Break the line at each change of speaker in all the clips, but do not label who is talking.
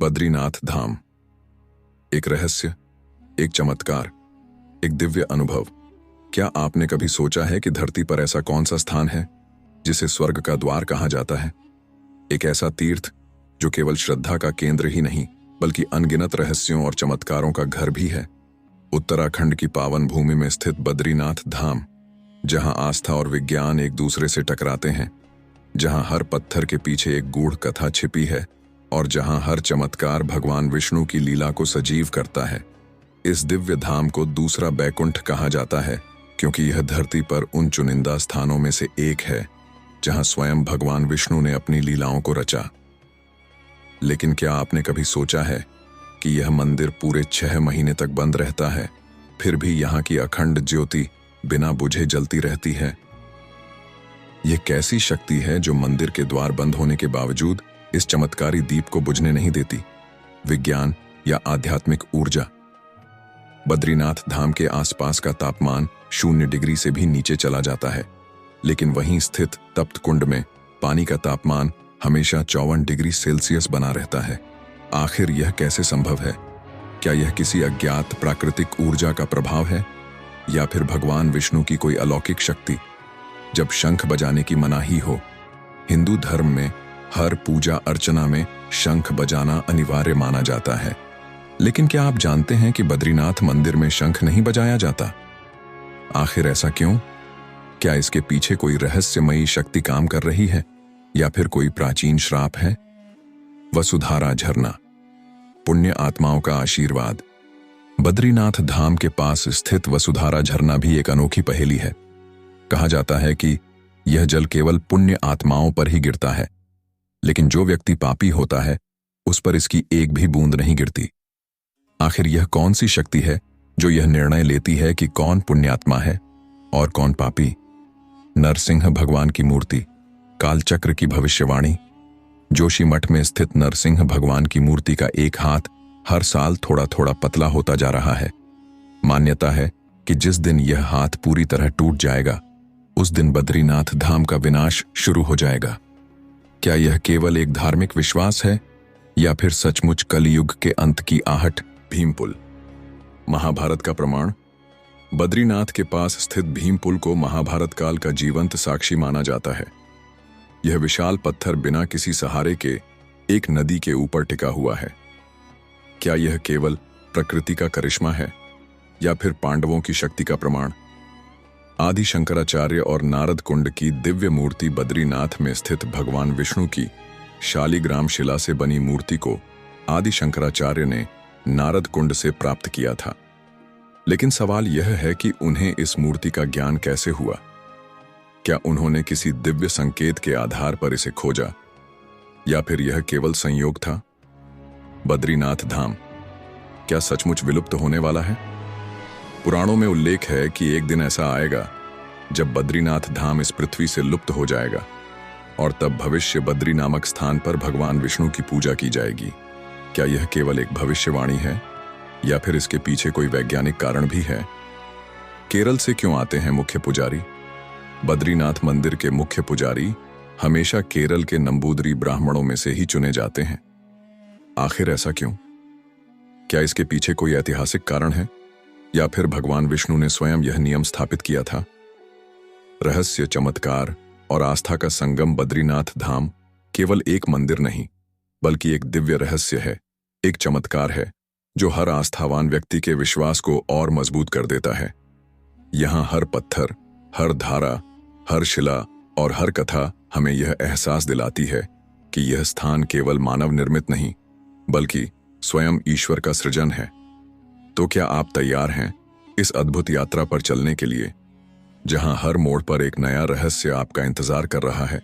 बद्रीनाथ धाम। एक रहस्य, एक चमत्कार, एक दिव्य अनुभव। क्या आपने कभी सोचा है कि धरती पर ऐसा कौन सा स्थान है जिसे स्वर्ग का द्वार कहा जाता है? एक ऐसा तीर्थ जो केवल श्रद्धा का केंद्र ही नहीं बल्कि अनगिनत रहस्यों और चमत्कारों का घर भी है। उत्तराखंड की पावन भूमि में स्थित बद्रीनाथ धाम, जहां आस्था और विज्ञान एक दूसरे से टकराते हैं, जहां हर पत्थर के पीछे एक गूढ़ कथा छिपी है और जहां हर चमत्कार भगवान विष्णु की लीला को सजीव करता है। इस दिव्य धाम को दूसरा बैकुंठ कहा जाता है क्योंकि यह धरती पर उन चुनिंदा स्थानों में से एक है जहां स्वयं भगवान विष्णु ने अपनी लीलाओं को रचा। लेकिन क्या आपने कभी सोचा है कि यह मंदिर पूरे 6 महीने तक बंद रहता है, फिर भी यहाँ की अखंड ज्योति बिना बुझे जलती रहती है? यह कैसी शक्ति है जो मंदिर के द्वार बंद होने के बावजूद इस चमत्कारी दीप को बुझने नहीं देती? विज्ञान या आध्यात्मिक ऊर्जा? बद्रीनाथ धाम के आसपास का तापमान 0 डिग्री से भी नीचे चला जाता है, लेकिन वहीं स्थित तप्त कुंड में पानी का तापमान हमेशा 54 डिग्री सेल्सियस बना रहता है। आखिर यह कैसे संभव है? क्या यह किसी अज्ञात प्राकृतिक ऊर्जा का प्रभाव है या फिर भगवान विष्णु की कोई अलौकिक शक्ति? जब शंख बजाने की मनाही हो, हिंदू धर्म में हर पूजा अर्चना में शंख बजाना अनिवार्य माना जाता है, लेकिन क्या आप जानते हैं कि बद्रीनाथ मंदिर में शंख नहीं बजाया जाता? आखिर ऐसा क्यों? क्या इसके पीछे कोई रहस्यमयी शक्ति काम कर रही है या फिर कोई प्राचीन श्राप है? वसुधारा झरना, पुण्य आत्माओं का आशीर्वाद। बद्रीनाथ धाम के पास स्थित वसुधारा झरना भी एक अनोखी पहेली है। कहा जाता है कि यह जल केवल पुण्य आत्माओं पर ही गिरता है, लेकिन जो व्यक्ति पापी होता है उस पर इसकी एक भी बूंद नहीं गिरती। आखिर यह कौन सी शक्ति है जो यह निर्णय लेती है कि कौन पुण्यात्मा है और कौन पापी? नरसिंह भगवान की मूर्ति, कालचक्र की भविष्यवाणी। जोशीमठ में स्थित नरसिंह भगवान की मूर्ति का एक हाथ हर साल थोड़ा थोड़ा पतला होता जा रहा है। मान्यता है कि जिस दिन यह हाथ पूरी तरह टूट जाएगा, उस दिन बद्रीनाथ धाम का विनाश शुरू हो जाएगा। क्या यह केवल एक धार्मिक विश्वास है या फिर सचमुच कलयुग के अंत की आहट? भीमपुल, महाभारत का प्रमाण। बद्रीनाथ के पास स्थित भीमपुल को महाभारत काल का जीवंत साक्षी माना जाता है। यह विशाल पत्थर बिना किसी सहारे के एक नदी के ऊपर टिका हुआ है। क्या यह केवल प्रकृति का करिश्मा है या फिर पांडवों की शक्ति का प्रमाण? आदि शंकराचार्य और नारद कुंड की दिव्य मूर्ति बद्रीनाथ में स्थित भगवान विष्णु की शालिग्राम शिला से बनी मूर्ति को आदि शंकराचार्य ने नारद कुंड से प्राप्त किया था। लेकिन सवाल यह है कि उन्हें इस मूर्ति का ज्ञान कैसे हुआ? क्या उन्होंने किसी दिव्य संकेत के आधार पर इसे खोजा या फिर यह केवल संयोग था? बद्रीनाथ धाम क्या सचमुच विलुप्त होने वाला है? पुराणों में उल्लेख है कि एक दिन ऐसा आएगा जब बद्रीनाथ धाम इस पृथ्वी से लुप्त हो जाएगा और तब भविष्य बद्री नामक स्थान पर भगवान विष्णु की पूजा की जाएगी। क्या यह केवल एक भविष्यवाणी है या फिर इसके पीछे कोई वैज्ञानिक कारण भी है? केरल से क्यों आते हैं मुख्य पुजारी? बद्रीनाथ मंदिर के मुख्य पुजारी हमेशा केरल के नंबूदरी ब्राह्मणों में से ही चुने जाते हैं। आखिर ऐसा क्यों? क्या इसके पीछे कोई ऐतिहासिक कारण है या फिर भगवान विष्णु ने स्वयं यह नियम स्थापित किया था? रहस्य, चमत्कार और आस्था का संगम बद्रीनाथ धाम केवल एक मंदिर नहीं बल्कि एक दिव्य रहस्य है, एक चमत्कार है जो हर आस्थावान व्यक्ति के विश्वास को और मजबूत कर देता है। यहाँ हर पत्थर, हर धारा, हर शिला और हर कथा हमें यह एहसास दिलाती है कि यह स्थान केवल मानव निर्मित नहीं बल्कि स्वयं ईश्वर का सृजन है। तो क्या आप तैयार हैं इस अद्भुत यात्रा पर चलने के लिए, जहां हर मोड़ पर एक नया रहस्य आपका इंतजार कर रहा है?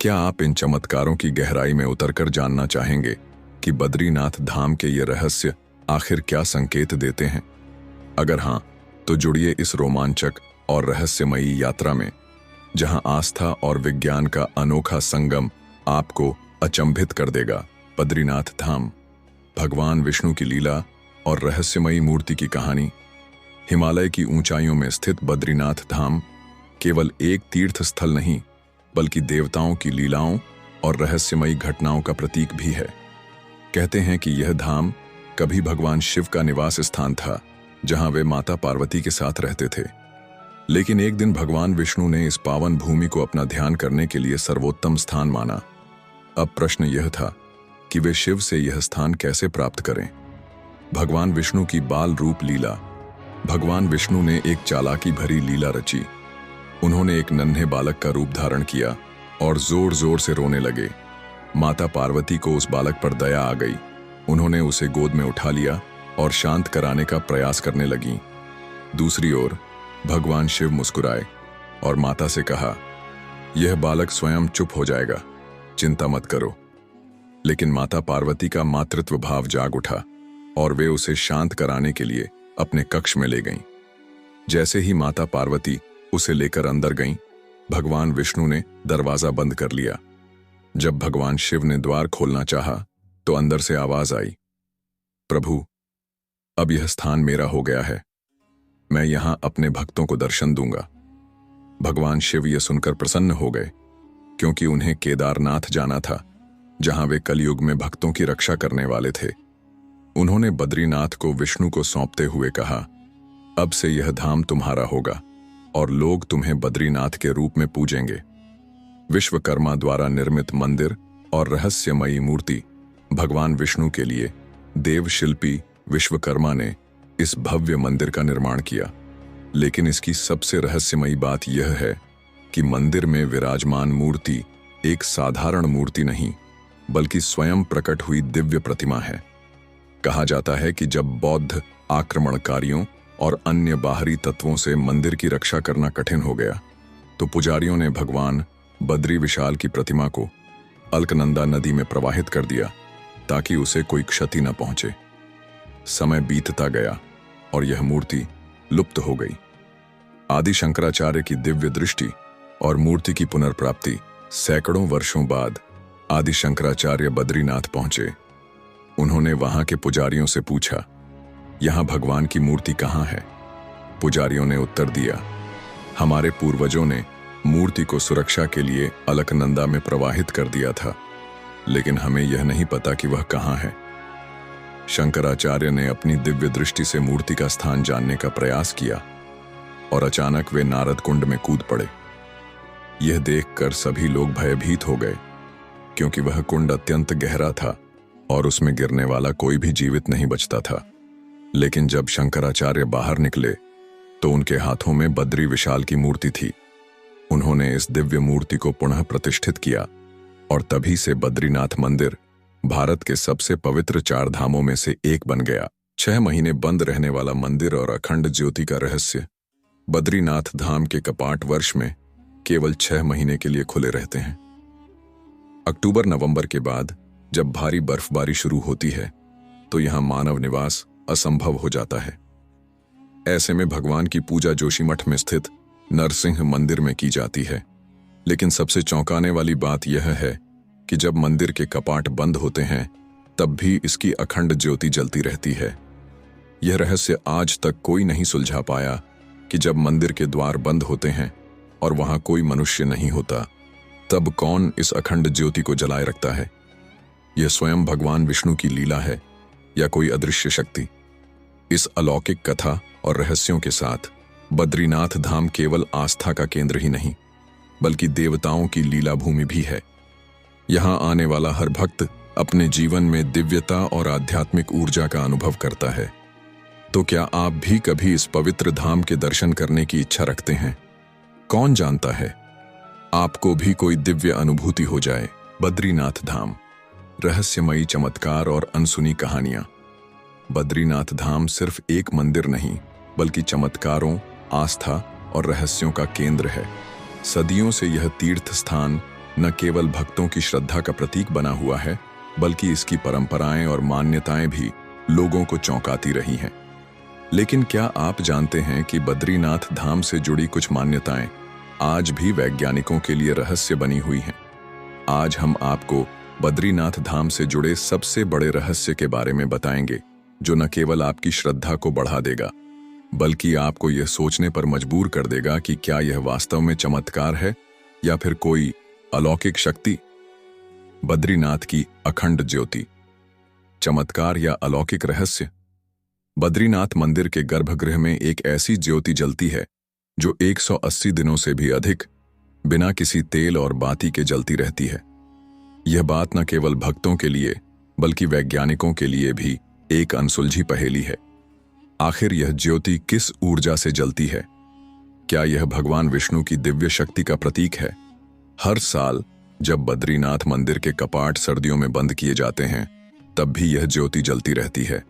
क्या आप इन चमत्कारों की गहराई में उतरकर जानना चाहेंगे कि बद्रीनाथ धाम के ये रहस्य आखिर क्या संकेत देते हैं? अगर हां, तो जुड़िए इस रोमांचक और रहस्यमयी यात्रा में, जहां आस्था और विज्ञान का अनोखा संगम आपको अचंभित कर देगा। बद्रीनाथ धाम, भगवान विष्णु की लीला और रहस्यमयी मूर्ति की कहानी। हिमालय की ऊंचाइयों में स्थित बद्रीनाथ धाम केवल एक तीर्थ स्थल नहीं बल्कि देवताओं की लीलाओं और रहस्यमयी घटनाओं का प्रतीक भी है। कहते हैं कि यह धाम कभी भगवान शिव का निवास स्थान था, जहां वे माता पार्वती के साथ रहते थे। लेकिन एक दिन भगवान विष्णु ने इस पावन भूमि को अपना ध्यान करने के लिए सर्वोत्तम स्थान माना। अब प्रश्न यह था कि वे शिव से यह स्थान कैसे प्राप्त करें। भगवान विष्णु की बाल रूप लीला। भगवान विष्णु ने एक चालाकी भरी लीला रची। उन्होंने एक नन्हे बालक का रूप धारण किया और जोर जोर से रोने लगे। माता पार्वती को उस बालक पर दया आ गई। उन्होंने उसे गोद में उठा लिया और शांत कराने का प्रयास करने लगीं। दूसरी ओर भगवान शिव मुस्कुराए और माता से कहा, यह बालक स्वयं चुप हो जाएगा, चिंता मत करो। लेकिन माता पार्वती का मातृत्व भाव जाग उठा और वे उसे शांत कराने के लिए अपने कक्ष में ले गईं। जैसे ही माता पार्वती उसे लेकर अंदर गईं, भगवान विष्णु ने दरवाजा बंद कर लिया। जब भगवान शिव ने द्वार खोलना चाहा, तो अंदर से आवाज आई, प्रभु, अब यह स्थान मेरा हो गया है। मैं यहां अपने भक्तों को दर्शन दूंगा। भगवान शिव यह सुनकर प्रसन्न हो गए, क्योंकि उन्हें केदारनाथ जाना था, जहां वे कलयुग में भक्तों की रक्षा करने वाले थे। उन्होंने बद्रीनाथ को विष्णु को सौंपते हुए कहा, अब से यह धाम तुम्हारा होगा और लोग तुम्हें बद्रीनाथ के रूप में पूजेंगे। विश्वकर्मा द्वारा निर्मित मंदिर और रहस्यमयी मूर्ति। भगवान विष्णु के लिए देव शिल्पी विश्वकर्मा ने इस भव्य मंदिर का निर्माण किया। लेकिन इसकी सबसे रहस्यमयी बात यह है कि मंदिर में विराजमान मूर्ति एक साधारण मूर्ति नहीं, बल्कि स्वयं प्रकट हुई दिव्य प्रतिमा है। कहा जाता है कि जब बौद्ध आक्रमणकारियों और अन्य बाहरी तत्वों से मंदिर की रक्षा करना कठिन हो गया, तो पुजारियों ने भगवान बद्री विशाल की प्रतिमा को अलकनंदा नदी में प्रवाहित कर दिया, ताकि उसे कोई क्षति न पहुंचे। समय बीतता गया और यह मूर्ति लुप्त हो गई। आदि शंकराचार्य की दिव्य दृष्टि और मूर्ति की पुनर्प्राप्ति। सैकड़ों वर्षों बाद आदि शंकराचार्य बद्रीनाथ पहुंचे। उन्होंने वहां के पुजारियों से पूछा, यहां भगवान की मूर्ति कहां है? पुजारियों ने उत्तर दिया, हमारे पूर्वजों ने मूर्ति को सुरक्षा के लिए अलकनंदा में प्रवाहित कर दिया था, लेकिन हमें यह नहीं पता कि वह कहां है। शंकराचार्य ने अपनी दिव्य दृष्टि से मूर्ति का स्थान जानने का प्रयास किया और अचानक वे नारद कुंड में कूद पड़े। यह देखकर सभी लोग भयभीत हो गए, क्योंकि वह कुंड अत्यंत गहरा था और उसमें गिरने वाला कोई भी जीवित नहीं बचता था। लेकिन जब शंकराचार्य बाहर निकले, तो उनके हाथों में बद्री विशाल की मूर्ति थी। उन्होंने इस दिव्य मूर्ति को पुनः प्रतिष्ठित किया और तभी से बद्रीनाथ मंदिर भारत के सबसे पवित्र 4 धामों में से एक बन गया। 6 महीने बंद रहने वाला मंदिर और अखंड ज्योति का रहस्य। बद्रीनाथ धाम के कपाट वर्ष में केवल 6 महीने के लिए खुले रहते हैं। अक्टूबर नवंबर के बाद जब भारी बर्फबारी शुरू होती है, तो यहां मानव निवास असंभव हो जाता है। ऐसे में भगवान की पूजा जोशीमठ में स्थित नरसिंह मंदिर में की जाती है। लेकिन सबसे चौंकाने वाली बात यह है कि जब मंदिर के कपाट बंद होते हैं, तब भी इसकी अखंड ज्योति जलती रहती है। यह रहस्य आज तक कोई नहीं सुलझा पाया कि जब मंदिर के द्वार बंद होते हैं और वहां कोई मनुष्य नहीं होता, तब कौन इस अखंड ज्योति को जलाए रखता है? यह स्वयं भगवान विष्णु की लीला है या कोई अदृश्य शक्ति? इस अलौकिक कथा और रहस्यों के साथ बद्रीनाथ धाम केवल आस्था का केंद्र ही नहीं, बल्कि देवताओं की लीला भूमि भी है। यहां आने वाला हर भक्त अपने जीवन में दिव्यता और आध्यात्मिक ऊर्जा का अनुभव करता है। तो क्या आप भी कभी इस पवित्र धाम के दर्शन करने की इच्छा रखते हैं? कौन जानता है, आपको भी कोई दिव्य अनुभूति हो जाए। बद्रीनाथ धाम, रहस्यमयी चमत्कार और अनसुनी कहानियां। बद्रीनाथ धाम सिर्फ एक मंदिर नहीं, बल्कि चमत्कारों, आस्था और रहस्यों का केंद्र है। सदियों से यह तीर्थ स्थान न केवल भक्तों की श्रद्धा का प्रतीक बना हुआ है, बल्कि इसकी परंपराएं और मान्यताएं भी लोगों को चौंकाती रही हैं। लेकिन क्या आप जानते हैं कि बद्रीनाथ धाम से जुड़ी कुछ मान्यताएं आज भी वैज्ञानिकों के लिए रहस्य बनी हुई हैं? आज हम आपको बद्रीनाथ धाम से जुड़े सबसे बड़े रहस्य के बारे में बताएंगे, जो न केवल आपकी श्रद्धा को बढ़ा देगा, बल्कि आपको यह सोचने पर मजबूर कर देगा कि क्या यह वास्तव में चमत्कार है या फिर कोई अलौकिक शक्ति। बद्रीनाथ की अखंड ज्योति। चमत्कार या अलौकिक रहस्य। बद्रीनाथ मंदिर के गर्भगृह में एक ऐसी ज्योति जलती है जो 180 दिनों से भी अधिक बिना किसी तेल और बाती के जलती रहती है। यह बात न केवल भक्तों के लिए बल्कि वैज्ञानिकों के लिए भी एक अनसुलझी पहेली है। आखिर यह ज्योति किस ऊर्जा से जलती है? क्या यह भगवान विष्णु की दिव्य शक्ति का प्रतीक है? हर साल जब बद्रीनाथ मंदिर के कपाट सर्दियों में बंद किए जाते हैं, तब भी यह ज्योति जलती रहती है।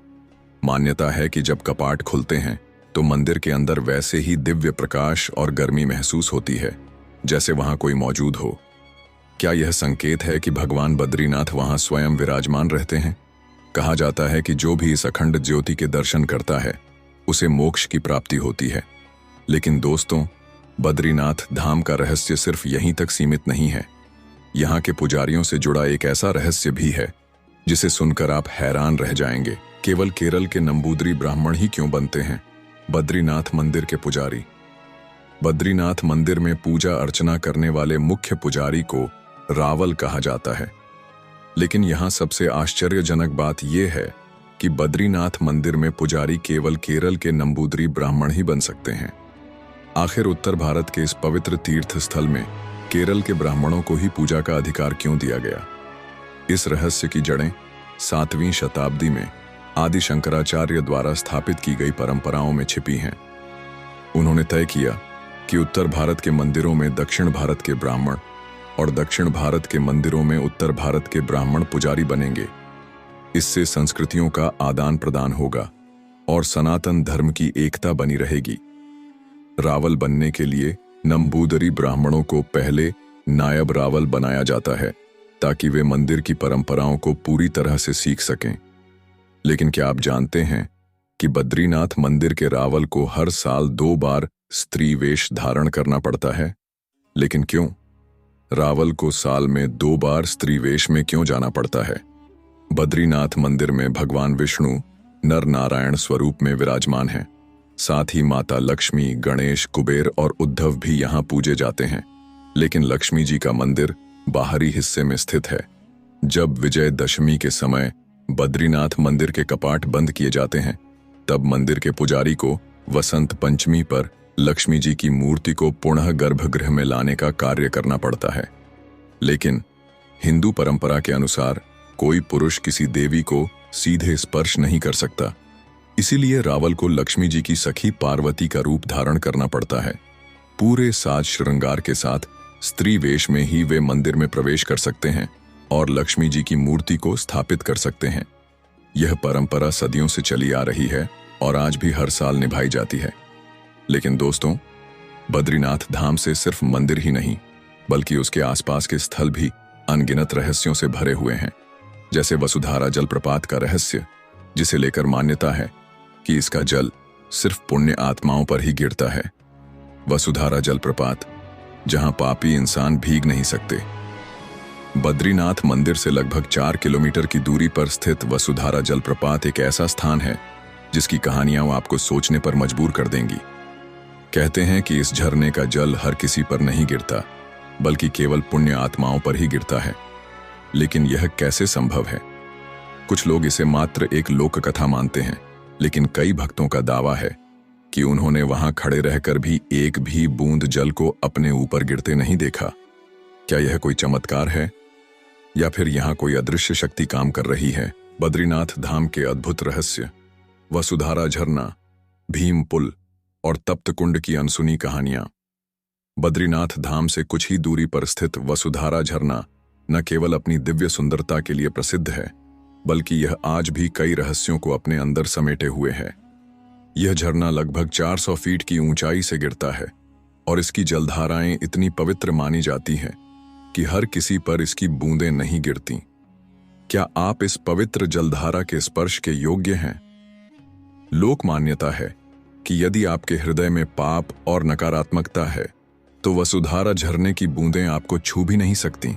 मान्यता है कि जब कपाट खुलते हैं तो मंदिर के अंदर वैसे ही दिव्य प्रकाश और गर्मी महसूस होती है जैसे वहां कोई मौजूद हो। क्या यह संकेत है कि भगवान बद्रीनाथ वहां स्वयं विराजमान रहते हैं? कहा जाता है कि जो भी इस अखंड ज्योति के दर्शन करता है उसे मोक्ष की प्राप्ति होती है। लेकिन दोस्तों, बद्रीनाथ धाम का रहस्य सिर्फ यहीं तक सीमित नहीं है। यहाँ के पुजारियों से जुड़ा एक ऐसा रहस्य भी है जिसे सुनकर आप हैरान रह जाएंगे। केवल केरल के नंबूदरी ब्राह्मण ही क्यों बनते हैं बद्रीनाथ मंदिर के पुजारी? बद्रीनाथ मंदिर में पूजा अर्चना करने वाले मुख्य पुजारी को रावल कहा जाता है। लेकिन यहाँ सबसे आश्चर्यजनक बात यह है कि बद्रीनाथ मंदिर में पुजारी केवल केरल के नंबूदरी ब्राह्मण ही बन सकते हैं। आखिर उत्तर भारत के इस पवित्र तीर्थ स्थल में केरल के ब्राह्मणों को ही पूजा का अधिकार क्यों दिया गया? इस रहस्य की जड़ें 7वीं शताब्दी में आदि शंकराचार्य द्वारा स्थापित की गई परंपराओं में छिपी हैं। उन्होंने तय किया कि उत्तर भारत के मंदिरों में दक्षिण भारत के ब्राह्मण और दक्षिण भारत के मंदिरों में उत्तर भारत के ब्राह्मण पुजारी बनेंगे। इससे संस्कृतियों का आदान प्रदान होगा और सनातन धर्म की एकता बनी रहेगी। रावल बनने के लिए नंबूदरी ब्राह्मणों को पहले नायब रावल बनाया जाता है ताकि वे मंदिर की परंपराओं को पूरी तरह से सीख सकें। लेकिन क्या आप जानते हैं कि बद्रीनाथ मंदिर के रावल को हर साल 2 बार स्त्री वेश धारण करना पड़ता है? लेकिन क्यों? रावल को साल में 2 बार स्त्री वेश में क्यों जाना पड़ता है? बद्रीनाथ मंदिर में भगवान विष्णु नर नारायण स्वरूप में विराजमान हैं। साथ ही माता लक्ष्मी, गणेश, कुबेर और उद्धव भी यहाँ पूजे जाते हैं। लेकिन लक्ष्मी जी का मंदिर बाहरी हिस्से में स्थित है। जब विजयदशमी के समय बद्रीनाथ मंदिर के कपाट बंद किए जाते हैं, तब मंदिर के पुजारी को वसंत पंचमी पर लक्ष्मी जी की मूर्ति को पुनः गर्भगृह में लाने का कार्य करना पड़ता है। लेकिन हिंदू परंपरा के अनुसार कोई पुरुष किसी देवी को सीधे स्पर्श नहीं कर सकता। इसीलिए रावल को लक्ष्मी जी की सखी पार्वती का रूप धारण करना पड़ता है। पूरे साज श्रृंगार के साथ स्त्री वेश में ही वे मंदिर में प्रवेश कर सकते हैं और लक्ष्मी जी की मूर्ति को स्थापित कर सकते हैं। यह परंपरा सदियों से चली आ रही है और आज भी हर साल निभाई जाती है। लेकिन दोस्तों, बद्रीनाथ धाम से सिर्फ मंदिर ही नहीं बल्कि उसके आसपास के स्थल भी अनगिनत रहस्यों से भरे हुए हैं। जैसे वसुधारा जलप्रपात का रहस्य, जिसे लेकर मान्यता है कि इसका जल सिर्फ पुण्य आत्माओं पर ही गिरता है। वसुधारा जलप्रपात, जहां पापी इंसान भीग नहीं सकते। बद्रीनाथ मंदिर से लगभग 4 किलोमीटर की दूरी पर स्थित वसुधारा जलप्रपात एक ऐसा स्थान है जिसकी कहानियां आपको सोचने पर मजबूर कर देंगी। कहते हैं कि इस झरने का जल हर किसी पर नहीं गिरता बल्कि केवल पुण्य आत्माओं पर ही गिरता है। लेकिन यह कैसे संभव है? कुछ लोग इसे मात्र एक लोक कथा मानते हैं, लेकिन कई भक्तों का दावा है कि उन्होंने वहां खड़े रहकर भी एक भी बूंद जल को अपने ऊपर गिरते नहीं देखा। क्या यह कोई चमत्कार है या फिर यहां कोई अदृश्य शक्ति काम कर रही है? बद्रीनाथ धाम के अद्भुत रहस्य, वसुधारा झरना, भीम पुल और तप्त कुंड की अनसुनी कहानियां। बद्रीनाथ धाम से कुछ ही दूरी पर स्थित वसुधारा झरना न केवल अपनी दिव्य सुंदरता के लिए प्रसिद्ध है बल्कि यह आज भी कई रहस्यों को अपने अंदर समेटे हुए है। यह झरना लगभग 400 फीट की ऊंचाई से गिरता है और इसकी जलधाराएं इतनी पवित्र मानी जाती हैं कि हर किसी पर इसकी बूंदें नहीं गिरती। क्या आप इस पवित्र जलधारा के स्पर्श के योग्य हैं? लोक मान्यता है कि यदि आपके हृदय में पाप और नकारात्मकता है तो वसुधारा झरने की बूंदें आपको छू भी नहीं सकती।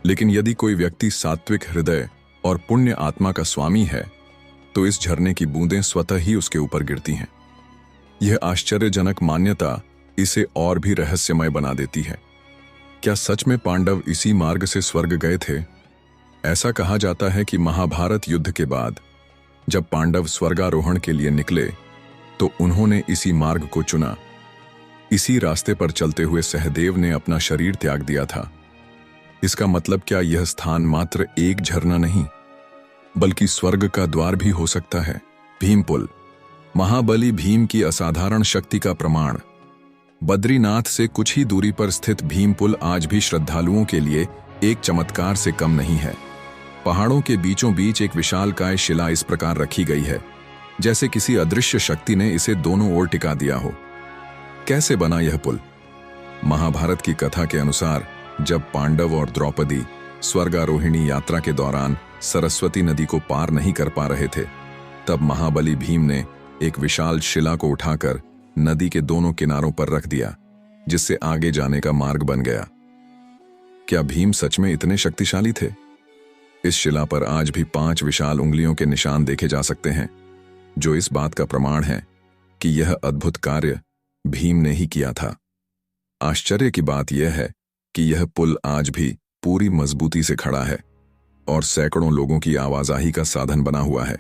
लेकिन यदि कोई व्यक्ति सात्विक हृदय और पुण्य आत्मा का स्वामी है तो इस झरने की बूंदें स्वतः ही उसके ऊपर गिरती हैं। यह आश्चर्यजनक मान्यता इसे और भी रहस्यमय बना देती है। क्या सच में पांडव इसी मार्ग से स्वर्ग गए थे? ऐसा कहा जाता है कि महाभारत युद्ध के बाद जब पांडव स्वर्गारोहण के लिए निकले तो उन्होंने इसी मार्ग को चुना। इसी रास्ते पर चलते हुए सहदेव ने अपना शरीर त्याग दिया था। इसका मतलब क्या यह स्थान मात्र एक झरना नहीं बल्कि स्वर्ग का द्वार भी हो सकता है? भीमपुल, महाबली भीम की असाधारण शक्ति का प्रमाण। बद्रीनाथ से कुछ ही दूरी पर स्थित भीमपुल आज भी श्रद्धालुओं के लिए एक चमत्कार से कम नहीं है। पहाड़ों के बीचों बीच एक विशालकाय शिला इस प्रकार रखी गई है जैसे किसी अदृश्य शक्ति ने इसे दोनों ओर टिका दिया हो। कैसे बना यह पुल? महाभारत की कथा के अनुसार जब पांडव और द्रौपदी स्वर्गारोहिणी यात्रा के दौरान सरस्वती नदी को पार नहीं कर पा रहे थे, तब महाबली भीम ने एक विशाल शिला को उठाकर नदी के दोनों किनारों पर रख दिया, जिससे आगे जाने का मार्ग बन गया। क्या भीम सच में इतने शक्तिशाली थे? इस शिला पर आज भी 5 विशाल उंगलियों के निशान देखे जा सकते हैं, जो इस बात का प्रमाण है कि यह अद्भुत कार्य भीम ने ही किया था। आश्चर्य की बात यह है कि यह पुल आज भी पूरी मजबूती से खड़ा है और सैकड़ों लोगों की आवाजाही का साधन बना हुआ है।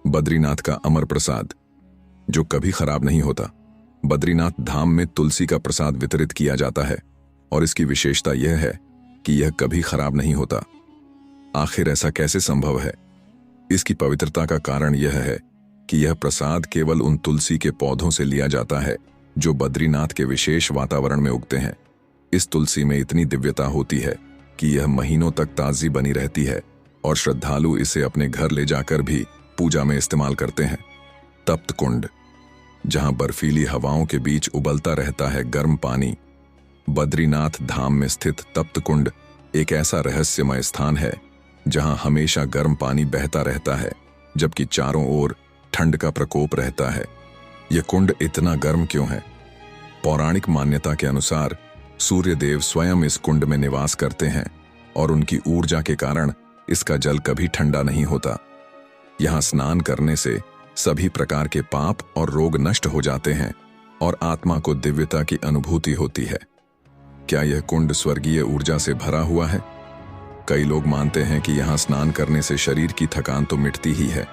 बद्रीनाथ का अमर प्रसाद, जो कभी खराब नहीं होता। बद्रीनाथ धाम में तुलसी का प्रसाद वितरित किया जाता है और इसकी विशेषता यह है कि यह कभी खराब नहीं होता। आखिर ऐसा कैसे संभव है? इसकी पवित्रता का कारण यह है कि यह प्रसाद केवल उन तुलसी के पौधों से लिया जाता है जो बद्रीनाथ के विशेष वातावरण में उगते हैं। इस तुलसी में इतनी दिव्यता होती है कि यह महीनों तक ताजी बनी रहती है और श्रद्धालु इसे अपने घर ले जाकर भी पूजा में इस्तेमाल करते हैं। तप्त कुंड, जहां बर्फीली हवाओं के बीच उबलता रहता है गर्म पानी। बद्रीनाथ धाम में स्थित तप्त कुंड एक ऐसा रहस्यमय स्थान है जहां हमेशा गर्म पानी बहता रहता है जबकि चारों ओर ठंड का प्रकोप रहता है। यह कुंड इतना गर्म क्यों है? पौराणिक मान्यता के अनुसार सूर्यदेव स्वयं इस कुंड में निवास करते हैं और उनकी ऊर्जा के कारण इसका जल कभी ठंडा नहीं होता। यहां स्नान करने से सभी प्रकार के पाप और रोग नष्ट हो जाते हैं और आत्मा को दिव्यता की अनुभूति होती है। क्या यह कुंड स्वर्गीय ऊर्जा से भरा हुआ है? कई लोग मानते हैं कि यहां स्नान करने से शरीर की थकान तो मिटती ही है,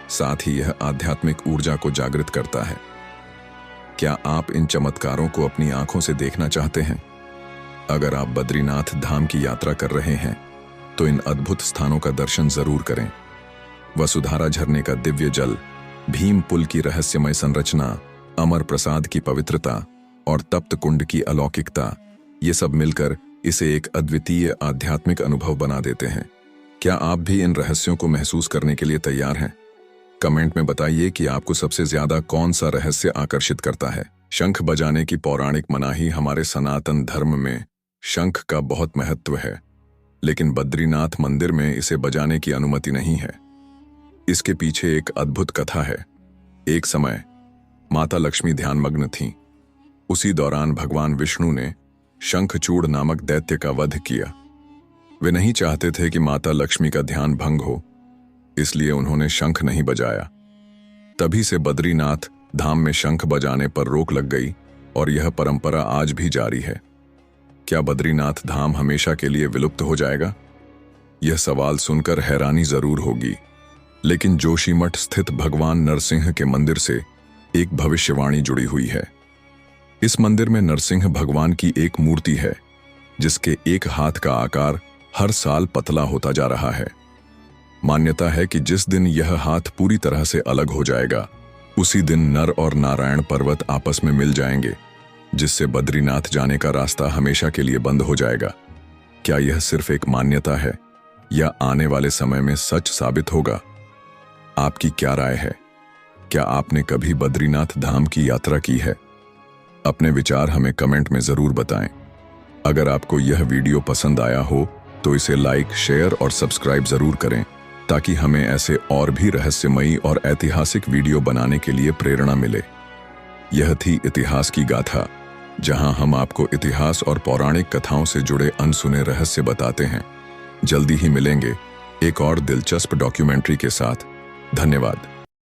साथ ही यह आध्यात्मिक ऊर्जा को जागृत करता है। क्या आप इन चमत्कारों को अपनी आंखों से देखना चाहते हैं? अगर आप बद्रीनाथ धाम की यात्रा कर रहे हैं तो इन अद्भुत स्थानों का दर्शन जरूर करें। वसुधारा झरने का दिव्य जल, भीम पुल की रहस्यमय संरचना, अमर प्रसाद की पवित्रता और तप्त कुंड की अलौकिकता, ये सब मिलकर इसे एक अद्वितीय आध्यात्मिक अनुभव बना देते हैं। क्या आप भी इन रहस्यों को महसूस करने के लिए तैयार हैं? कमेंट में बताइए कि आपको सबसे ज्यादा कौन सा रहस्य आकर्षित करता है। शंख बजाने की पौराणिक मनाही हमारे सनातन धर्म में शंख का बहुत महत्व है, लेकिन बद्रीनाथ मंदिर में इसे बजाने की अनुमति नहीं है। इसके पीछे एक अद्भुत कथा है। एक समय माता लक्ष्मी ध्यानमग्न थीं। उसी दौरान भगवान विष्णु ने शंखचूड़ नामक दैत्य का वध किया। वे नहीं चाहते थे कि माता लक्ष्मी का ध्यान भंग हो, इसलिए उन्होंने शंख नहीं बजाया। तभी से बद्रीनाथ धाम में शंख बजाने पर रोक लग गई और यह परंपरा आज भी जारी है। क्या बद्रीनाथ धाम हमेशा के लिए विलुप्त हो जाएगा? यह सवाल सुनकर हैरानी जरूर होगी, लेकिन जोशीमठ स्थित भगवान नरसिंह के मंदिर से एक भविष्यवाणी जुड़ी हुई है। इस मंदिर में नरसिंह भगवान की एक मूर्ति है जिसके एक हाथ का आकार हर साल पतला होता जा रहा है। मान्यता है कि जिस दिन यह हाथ पूरी तरह से अलग हो जाएगा, उसी दिन नर और नारायण पर्वत आपस में मिल जाएंगे, जिससे बद्रीनाथ जाने का रास्ता हमेशा के लिए बंद हो जाएगा। क्या यह सिर्फ एक मान्यता है या आने वाले समय में सच साबित होगा? आपकी क्या राय है? क्या आपने कभी बद्रीनाथ धाम की यात्रा की है? अपने विचार हमें कमेंट में जरूर बताएं। अगर आपको यह वीडियो पसंद आया हो तो इसे लाइक, शेयर और सब्सक्राइब जरूर करें, ताकि हमें ऐसे और भी रहस्यमयी और ऐतिहासिक वीडियो बनाने के लिए प्रेरणा मिले। यह थी इतिहास की गाथा, जहां हम आपको इतिहास और पौराणिक कथाओं से जुड़े अनसुने रहस्य बताते हैं। जल्दी ही मिलेंगे एक और दिलचस्प डॉक्यूमेंट्री के साथ। धन्यवाद।